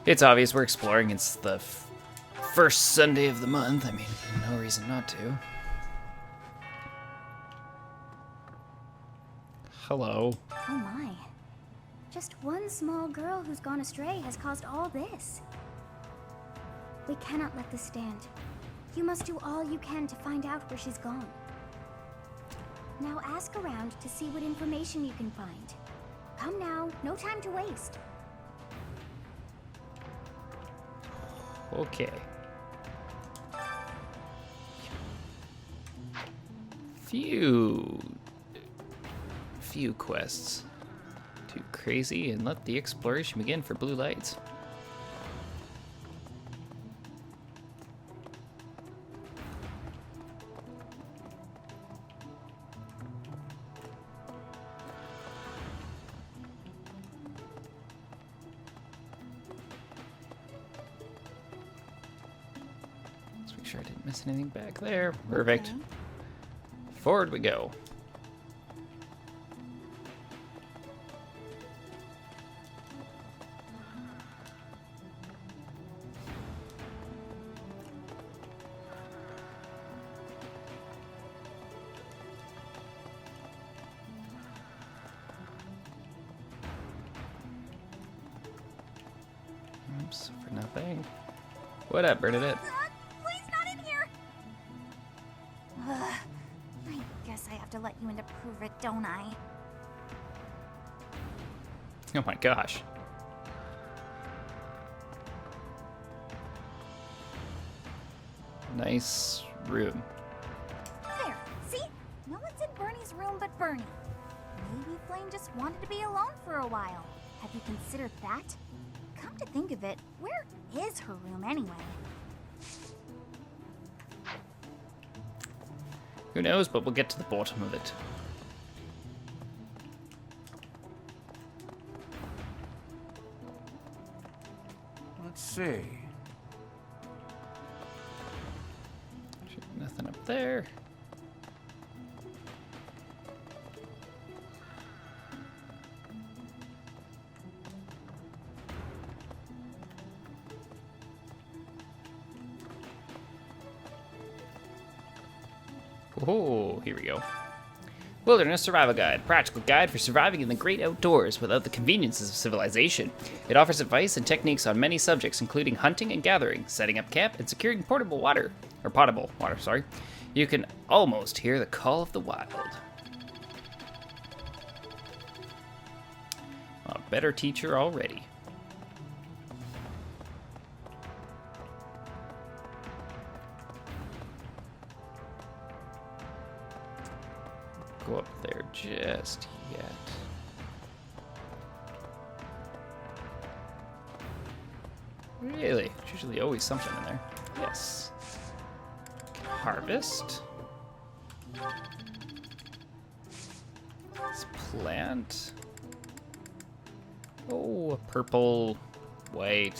It's obvious we're exploring. It's the first Sunday of the month. I mean, no reason not to. Hello. Oh my. Just one small girl who's gone astray has caused all this. We cannot let this stand. You must do all you can to find out where she's gone. Now ask around to see what information you can find. Come now, no time to waste. Okay. Few quests. Too crazy, and let the exploration begin for blue lights. Let's make sure I didn't miss anything back there. Perfect. Okay. Forward we go. Oops, for nothing. What up, Bernadette? Please not in here! I guess I have to let you in to prove it, don't I? Oh my gosh. Nice room. There, see? No one's in Bernie's room but Bernie. Maybe Flame just wanted to be alone for a while. Have you considered that? Come to think of it, where is her room anyway? Who knows, but we'll get to the bottom of it. Let's see. Nothing up there. Oh, here we go. Wilderness Survival Guide. Practical guide for surviving in the great outdoors without the conveniences of civilization. It offers advice and techniques on many subjects, including hunting and gathering, setting up camp, and securing potable water. You can almost hear the call of the wild. A better teacher already. Go up there just yet. Really? There's usually always something in there. Yes. Harvest. This plant. Oh, a purple, white.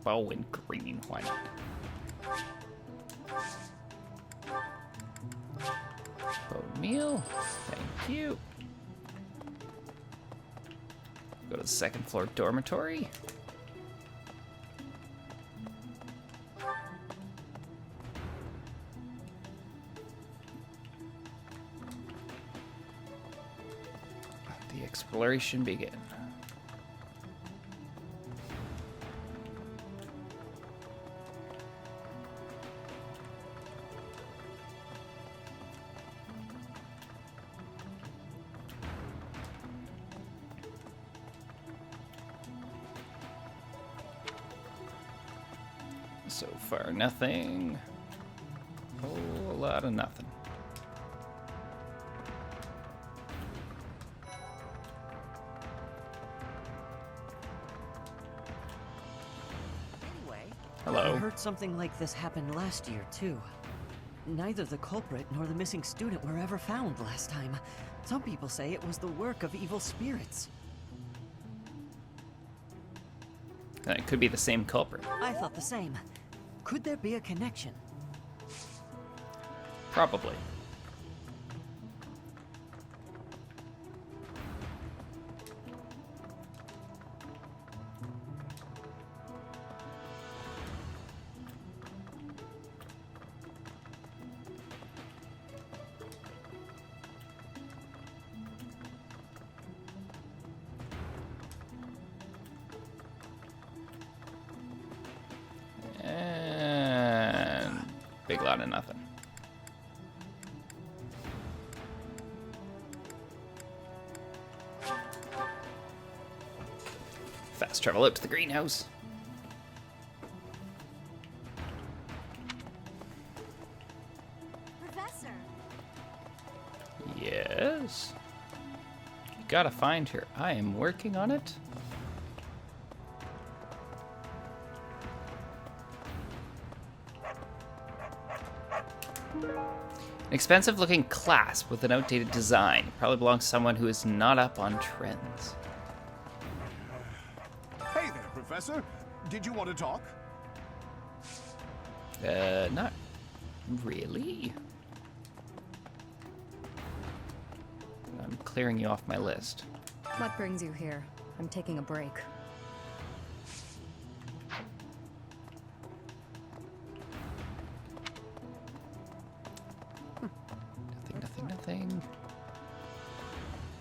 Oh, and green. Why not? Meal. Thank you. Go to the second floor dormitory. Let the exploration begin. So far, nothing. Whole lot of nothing. Anyway, Hello. I heard something like this happened last year, too. Neither the culprit nor the missing student were ever found last time. Some people say it was the work of evil spirits. It could be the same culprit. I thought the same. Could there be a connection? big lot of nothing. Fast travel out to the greenhouse. Professor! Yes? You gotta find her. I am working on it. An expensive-looking clasp with an outdated design. Probably belongs to someone who is not up on trends. Hey there, Professor. Did you want to talk? Not really. I'm clearing you off my list. What brings you here? I'm taking a break. Nothing.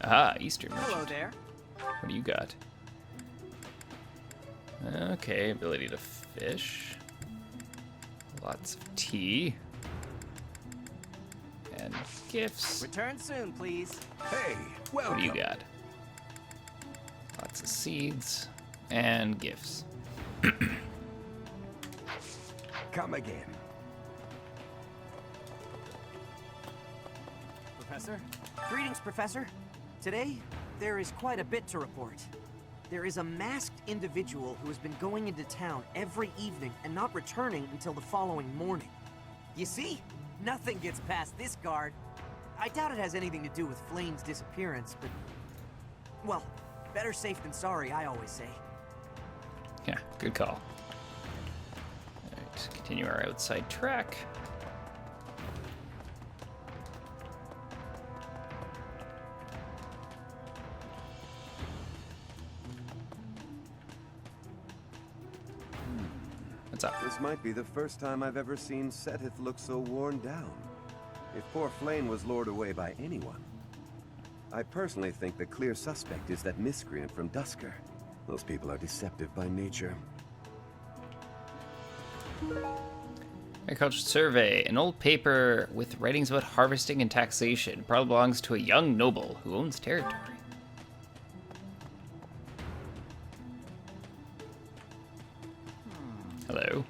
Ah, Eastern Hello merchant. there. What do you got? Okay, ability to fish. Lots of tea. And gifts. Return soon, please. Hey, What welcome. do you got? Lots of seeds and gifts. Come again. Professor? Greetings, Professor. Today, there is quite a bit to report. There is a masked individual who has been going into town every evening and not returning until the following morning. You see? Nothing gets past this guard. I doubt it has anything to do with Flame's disappearance, but... well, better safe than sorry, I always say. Yeah, good call. Alright, continue our outside track. What's up? This might be the first time I've ever seen Seteth look so worn down. If poor Flame was lured away by anyone. I personally think the clear suspect is that miscreant from Dusker. Those people are deceptive by nature. Agriculture Survey, an old paper with writings about harvesting and taxation. Probably belongs to a young noble who owns territory. Hello.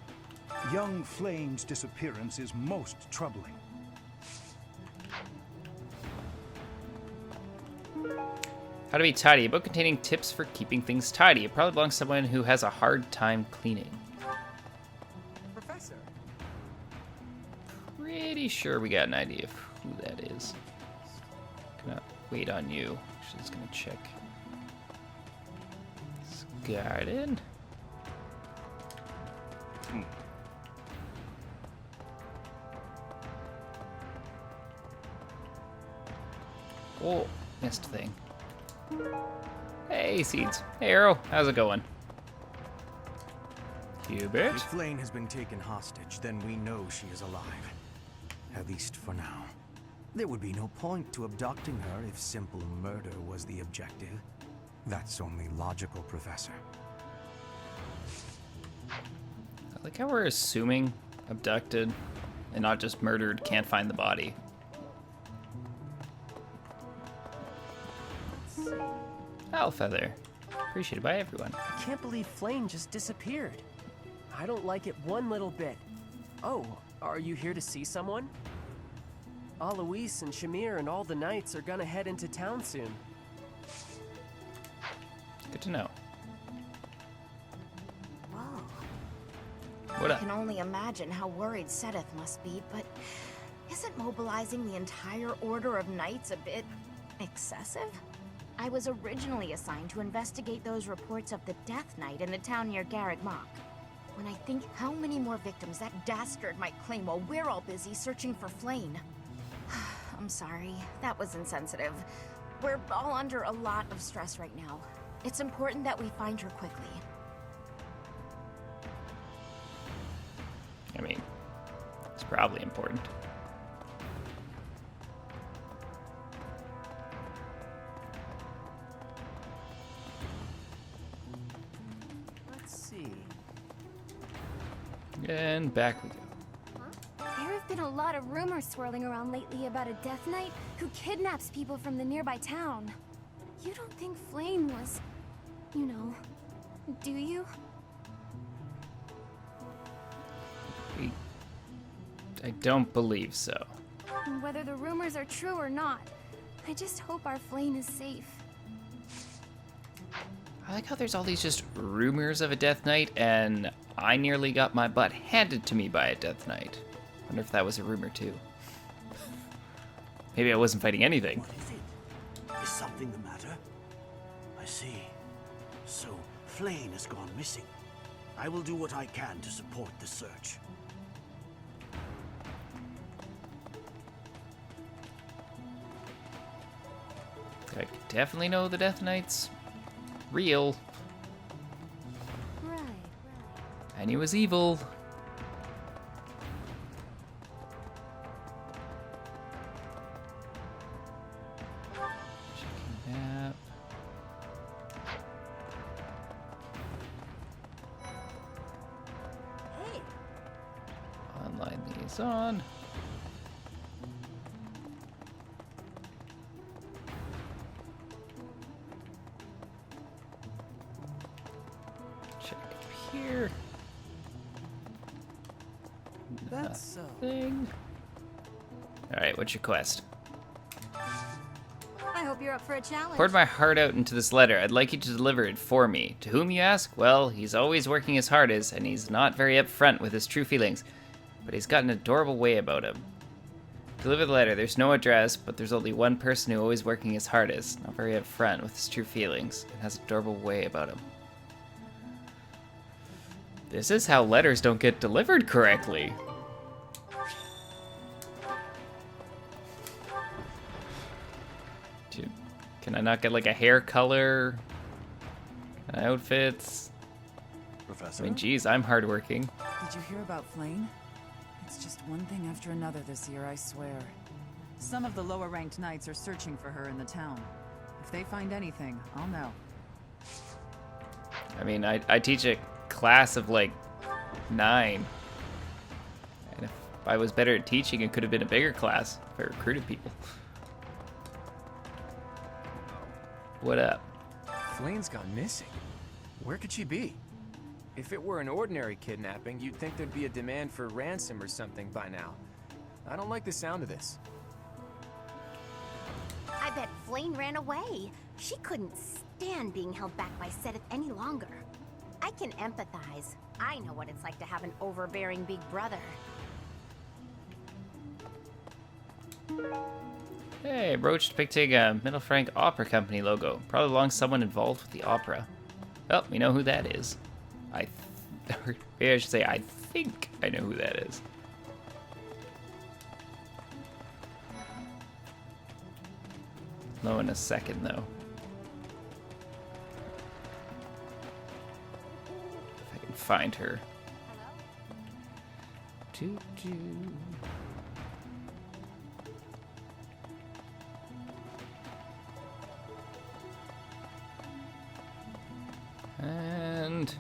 Young Flame's disappearance is most troubling. How to be tidy. A book containing tips for keeping things tidy. It probably belongs to someone who has a hard time cleaning. Professor? Pretty sure we got an idea of who that is. Gonna wait on you. Actually, just gonna check this garden. Oh, missed thing. Hey, Seeds. Hey, Arrow. How's it going? Hubert? If Flame has been taken hostage, then we know she is alive. At least for now. There would be no point to abducting her if simple murder was the objective. That's only logical, Professor. I like how we're assuming abducted and not just murdered, can't find the body. Owl feather. Appreciated by everyone. I can't believe Flame just disappeared. I don't like it one little bit. Oh, are you here to see someone? Alois and Shamir and all the knights are gonna head into town soon. Good to know. Whoa. What I up? can only imagine how worried Seteth must be, but isn't mobilizing the entire Order of Knights a bit excessive? I was originally assigned to investigate those reports of the Death Knight in the town near Garreg Mach. When I think how many more victims that dastard might claim while we're all busy searching for Flame. I'm sorry, that was insensitive. We're all under a lot of stress right now. It's important that we find her quickly. I mean, it's probably important. Let's see. And back we go. There have been a lot of rumors swirling around lately about a Death Knight who kidnaps people from the nearby town. You don't think Flame was, you know, do you? I don't believe so. Whether the rumors are true or not, I just hope our Flame is safe. I like how there's all these just rumors of a Death Knight, and I nearly got my butt handed to me by a Death Knight. Wonder if that was a rumor too. Maybe I wasn't fighting anything. What is it? Is something the matter? I see. So, Flame has gone missing. I will do what I can to support the search. I definitely know the Death Knight's real. Right. And he was evil. Checking map. Hey. Online liaison. Check here. That's so. Nothing. All right, what's your quest? I hope you're up for a challenge. Poured my heart out into this letter. I'd like you to deliver it for me. To whom, you ask? Well, he's always working his hardest, and he's not very upfront with his true feelings. But he's got an adorable way about him. Deliver the letter. There's no address, but there's only one person who always working his hardest, not very upfront with his true feelings, and has an adorable way about him. This is how letters don't get delivered correctly. Dude, can I not get like a hair color? Outfits? Professor? I mean, geez, I'm hardworking. Did you hear about Flame? It's just one thing after another this year, I swear. Some of the lower-ranked knights are searching for her in the town. If they find anything, I'll know. I mean, I teach a class of like 9. And if I was better at teaching, it could have been a bigger class if I recruited people. What up? Flame's gone missing. Where could she be? If it were an ordinary kidnapping, you'd think there'd be a demand for ransom or something by now. I don't like the sound of this. I bet Flame ran away. She couldn't stand being held back by Seth any longer. I can empathize. I know what it's like to have an overbearing big brother. Hey, brooch depicting a Middle Frank Opera Company logo. Probably belongs to someone involved with the opera. Well, we know who that is. Maybe I should say I think I know who that is. Know in a second, though. If I can find her. Doo-doo. And...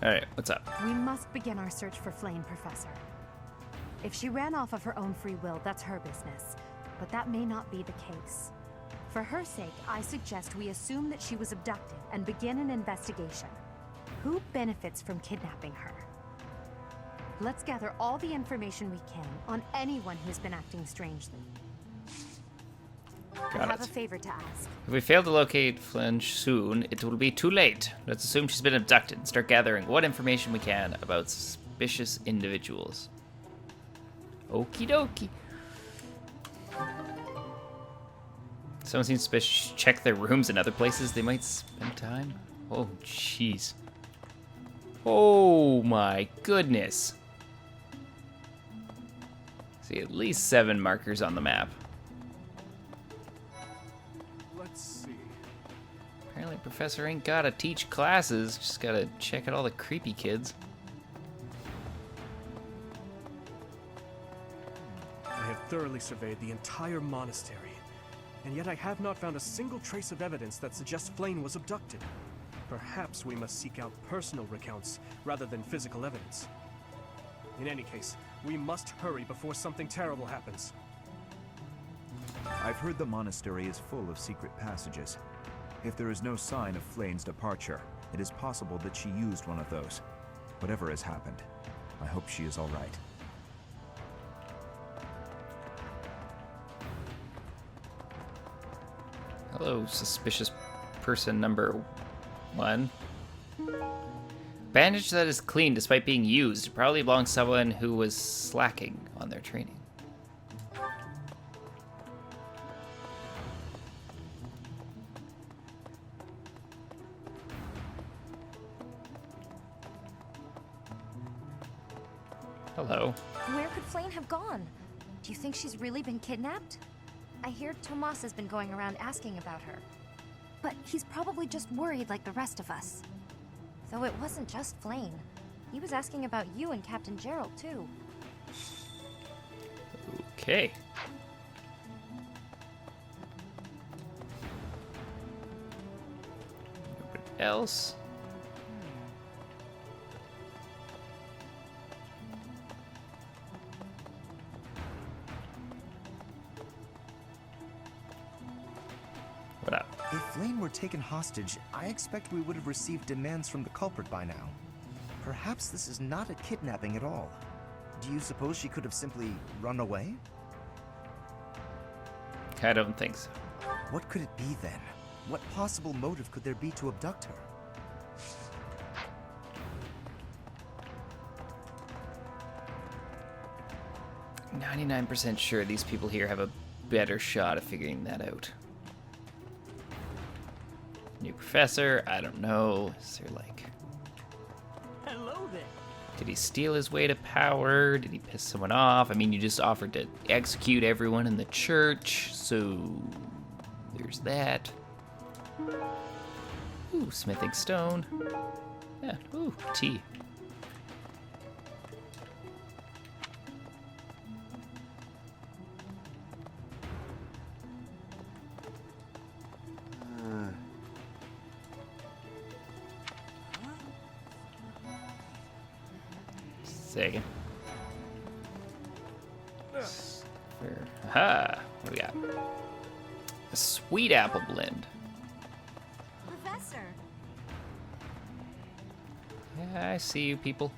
Alright, what's up? We must begin our search for Flame, Professor. If she ran off of her own free will, that's her business. But that may not be the case. For her sake, I suggest we assume that she was abducted and begin an investigation. Who benefits from kidnapping her? Let's gather all the information we can on anyone who's been acting strangely. I have a favor to ask. If we fail to locate Flinch soon, it will be too late. Let's assume she's been abducted and start gathering what information we can about suspicious individuals. Okie dokie. Someone seems suspicious. Check their rooms and other places they might spend time. Oh, jeez. Oh my goodness. See, at least 7 markers on the map. Let's see. Apparently Professor ain't gotta teach classes, just gotta check out all the creepy kids. I have thoroughly surveyed the entire monastery, and yet I have not found a single trace of evidence that suggests Flame was abducted. Perhaps we must seek out personal recounts rather than physical evidence. In any case, We must hurry before something terrible happens. I've heard the monastery is full of secret passages. If there is no sign of Flane's departure, it is possible that she used one of those. Whatever has happened, I hope she is all right. Hello, suspicious person number 1. Bandage that is clean despite being used. It probably belongs to someone who was slacking on their training. Hello. Where could Flane have gone? Do you think she's really been kidnapped? I hear Tomas has been going around asking about her. But he's probably just worried like the rest of us. Though it wasn't just Flane. He was asking about you and Captain Gerald, too. Okay. Nobody else? What up? If Flane were taken hostage, I expect we would have received demands from the culprit by now. Perhaps this is not a kidnapping at all. Do you suppose she could have simply run away? I don't think so. What could it be then? What possible motive could there be to abduct her? I'm 99% sure these people here have a better shot of figuring that out. New professor, I don't know. Is there like... Hello there. Did he steal his way to power? Did he piss someone off? I mean, you just offered to execute everyone in the church, so there's that. Ooh, smithing stone. Yeah, ooh, tea. Second. Aha! What do we got? A sweet apple blend. Professor! Yeah, I see you people.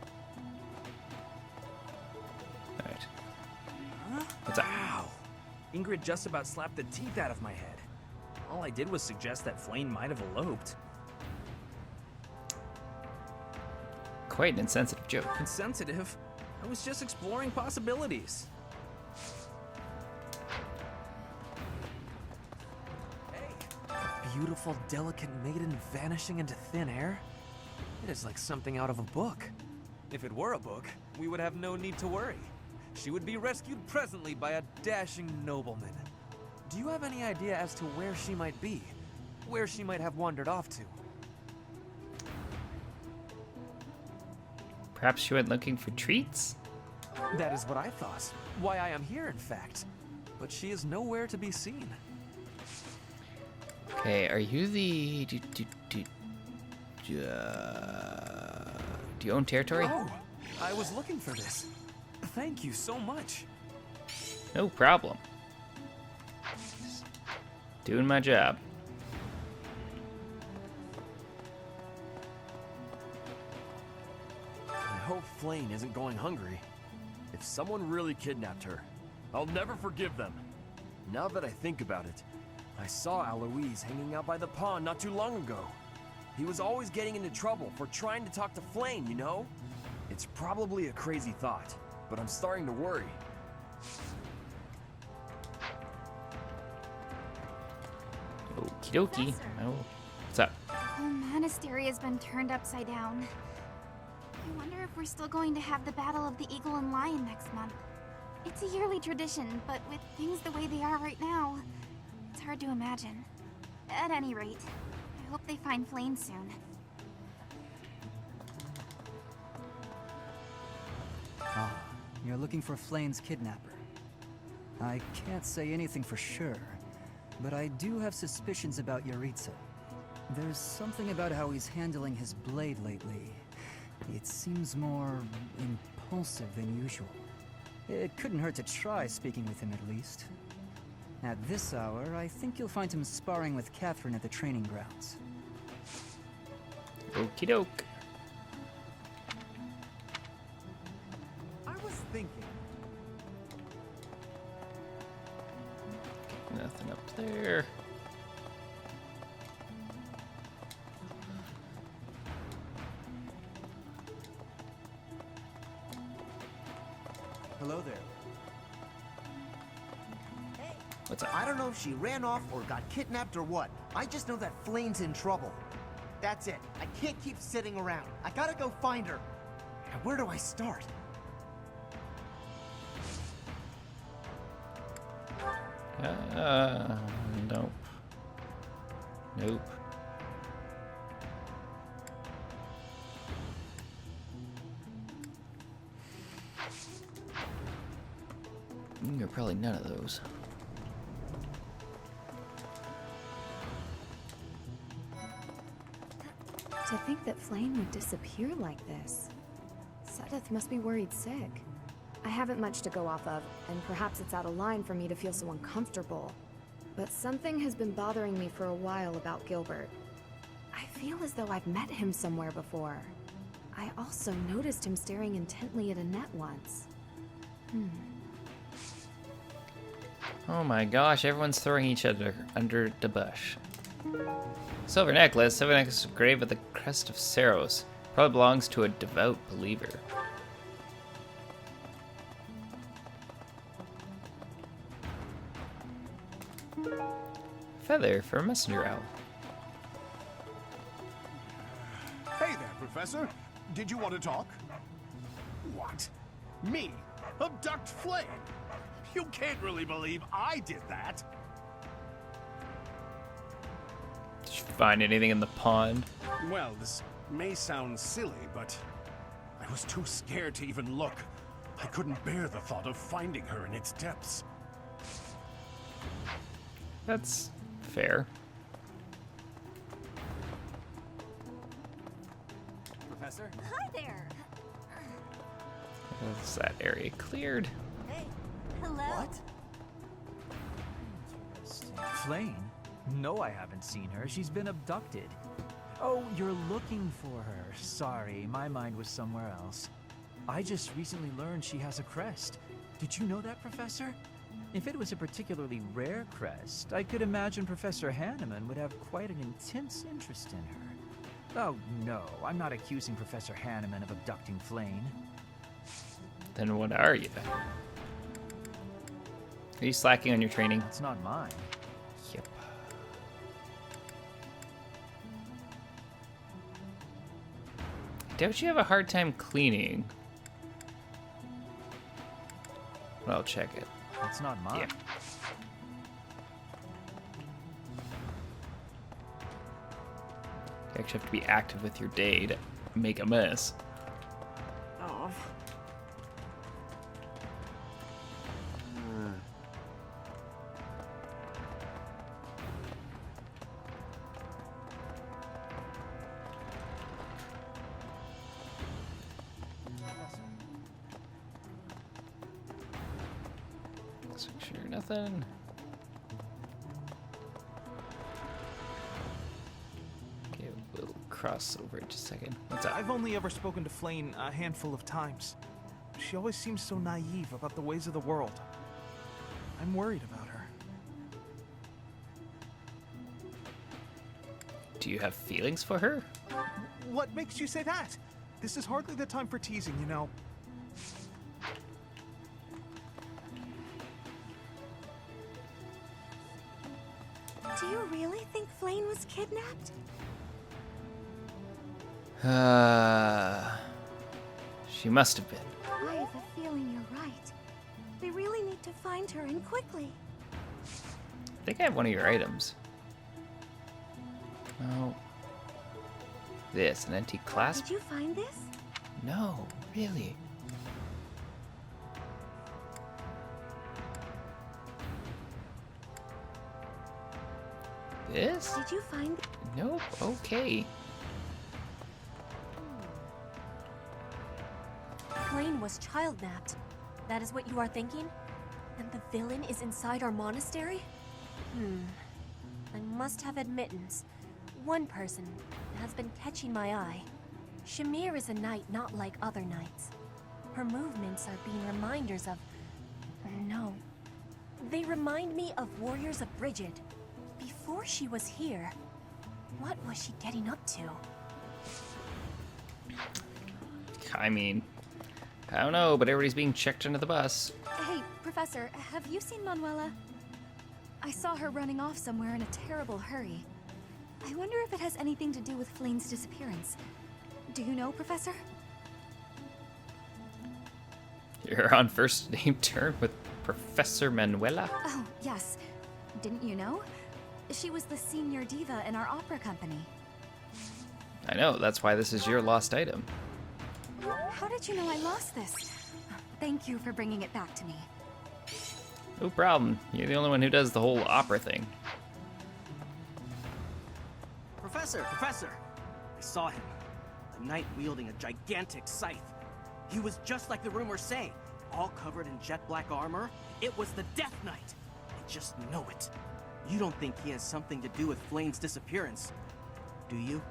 Alright. What's up? Ow! Ingrid just about slapped the teeth out of my head. All I did was suggest that Flane might have eloped. Quite an insensitive joke. Insensitive? I was just exploring possibilities. A beautiful, delicate maiden vanishing into thin air? It is like something out of a book. If it were a book, we would have no need to worry. She would be rescued presently by a dashing nobleman. Do you have any idea as to where she might be? Where she might have wandered off to? Perhaps she went looking for treats? That is what I thought. Why I am here, in fact. But she is nowhere to be seen. Okay, are you the... do you own territory? Oh, I was looking for this. Thank you so much. No problem. Just doing my job. I hope Flane isn't going hungry. If someone really kidnapped her, I'll never forgive them. Now that I think about it, I saw Alois hanging out by the pond not too long ago. He was always getting into trouble for trying to talk to Flane, you know? It's probably a crazy thought, but I'm starting to worry. Okie dokie. Oh, what's up? The whole monastery has been turned upside down. I wonder if we're still going to have the Battle of the Eagle and Lion next month. It's a yearly tradition, but with things the way they are right now, it's hard to imagine. At any rate, I hope they find Flane soon. Ah, you're looking for Flane's kidnapper. I can't say anything for sure, but I do have suspicions about Yaritza. There's something about how he's handling his blade lately. It seems more impulsive than usual. It couldn't hurt to try speaking with him at least. At this hour, I think you'll find him sparring with Catherine at the training grounds. Okie doke. I was thinking. Nothing up there. Hello there. What's up? I don't know if she ran off or got kidnapped or what. I just know that Flane's in trouble. That's it. I can't keep sitting around. I gotta go find her. Now, where do I start? Nope. Nope. You're probably none of those. To think that Flame would disappear like this. Sedith must be worried sick. I haven't much to go off of, and perhaps it's out of line for me to feel so uncomfortable. But something has been bothering me for a while about Gilbert. I feel as though I've met him somewhere before. I also noticed him staring intently at Annette once. Oh my gosh, everyone's throwing each other under the bush. Silver necklace. Silver necklace engraved with the crest of Saros. Probably belongs to a devout believer. Feather for a messenger owl. Hey there, Professor. Did you want to talk? What? Me? Abduct Flame? You can't really believe I did that. Did you find anything in the pond? Well, this may sound silly, but I was too scared to even look. I couldn't bear the thought of finding her in its depths. That's fair. Professor? Hi there. Is that area cleared? Hey, hello. What? Flame? No, I haven't seen her. She's been abducted. Oh, you're looking for her. Sorry, my mind was somewhere else. I just recently learned she has a crest. Did you know that, Professor? If it was a particularly rare crest, I could imagine Professor Hanneman would have quite an intense interest in her. Oh, no, I'm not accusing Professor Hanneman of abducting Flame. Then what are you? Are you slacking on your training? It's not mine. Yep. Don't you have a hard time cleaning? Well, I'll check it. It's not mine. Yeah. You actually have to be active with your day to make a mess. Oh. Let's make sure nothing. Okay, we'll cross over in just a second. What's up? I've only ever spoken to Flane a handful of times. She always seems so naive about the ways of the world. I'm worried about her. Do you have feelings for her? What makes you say that? This is hardly the time for teasing, you know. Do you really think Flane was kidnapped? She must have been. I have a feeling you're right. We really need to find her, and quickly. I think I have one of your items. Oh. This, an antique clasp? Did you find this? No, really. This? Did you find? Nope, okay. Flame was child-napped. That is what you are thinking? And the villain is inside our monastery? I must have admittance. One person has been catching my eye. Shamir is a knight not like other knights. Her movements are being reminders of... No. They remind me of Warriors of Bridget. Before she was here, what was she getting up to? I mean, I don't know, but everybody's being checked under the bus. Hey, Professor, have you seen Manuela? I saw her running off somewhere in a terrible hurry. I wonder if it has anything to do with Flane's disappearance. Do you know, Professor? You're on first name term with Professor Manuela? Oh, yes. Didn't you know? She was the senior diva in our opera company. I know, that's why this is your lost item. How did you know I lost this? Thank you for bringing it back to me. No problem. You're the only one who does the whole opera thing. Professor! I saw him. A knight wielding a gigantic scythe. He was just like the rumors say, all covered in jet black armor. It was the Death Knight. I just know it. You don't think he has something to do with Flane's disappearance, do you?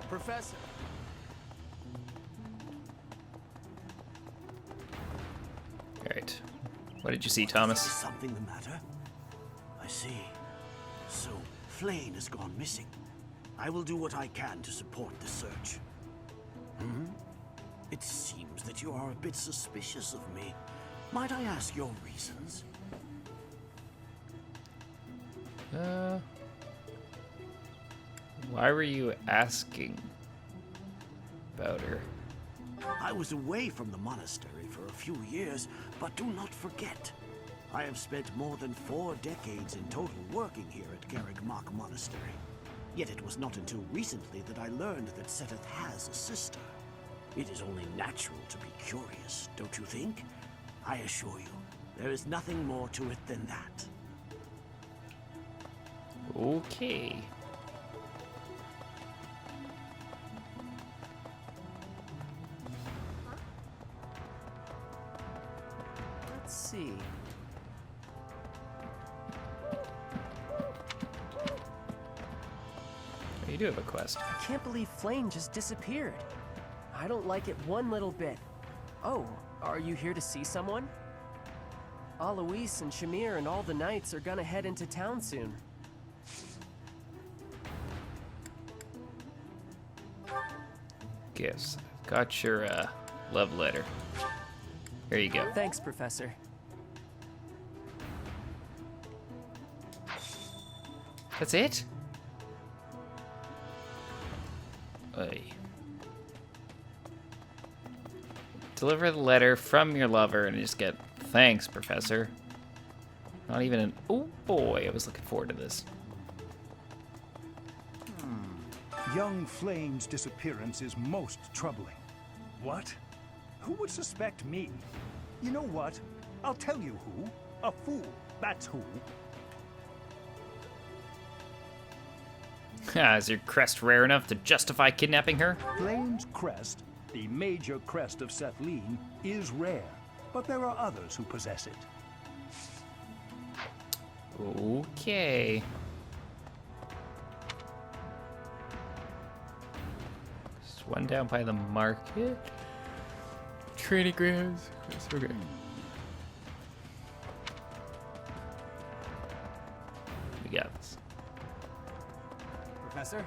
Professor! Alright. What did you see, Thomas? Is something the matter? I see. So, Flane has gone missing. I will do what I can to support the search. It seems that you are a bit suspicious of me. Might I ask your reasons? Why were you asking about her? I was away from the monastery for a few years, but do not forget, I have spent more than 4 decades in total working here at KillerHawk Monastery. Yet it was not until recently that I learned that Seteth has a sister. It is only natural to be curious, don't you think? I assure you, there is nothing more to it than that. Okay. Let's see. You do have a quest. I can't believe Flame just disappeared. I don't like it one little bit. Oh, are you here to see someone? Alois and Shamir and all the knights are gonna head into town soon. Gifts. Got your love letter. Here you go. Thanks, Professor. That's it? Oy. Deliver the letter from your lover and just get thanks, Professor. Not even an... Oh boy, I was looking forward to this. Young Flame's disappearance is most troubling. What? Who would suspect me? You know what? I'll tell you who. A fool. That's who. Is your crest rare enough to justify kidnapping her? Flame's crest, the major crest of Sethlene, is rare, but there are others who possess it. Okay. Just one down by the market. Training grounds. Okay. We got this. Professor?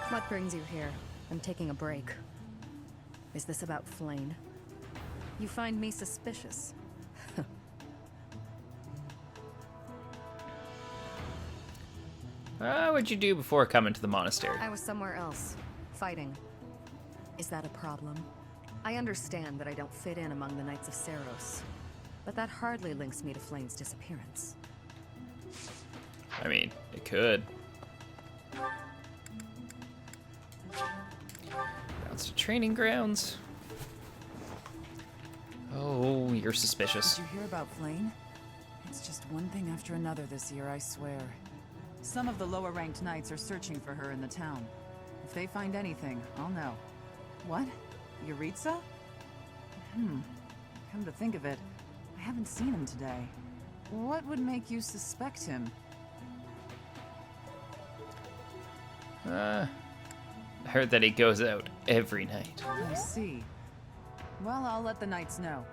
What brings you here? I'm taking a break. Is this about Flane? You find me suspicious. What'd you do before coming to the monastery? I was somewhere else, fighting. Is that a problem? I understand that I don't fit in among the Knights of Seros, but that hardly links me to Flane's disappearance. I mean, it could. Bounce to training grounds. Oh, you're suspicious. Did you hear about Flane? It's just one thing after another this year, I swear. Some of the lower-ranked knights are searching for her in the town. If they find anything, I'll know. What? Yuritsa? Come to think of it, I haven't seen him today. What would make you suspect him? I heard that he goes out every night. I see. Well, I'll let the knights know.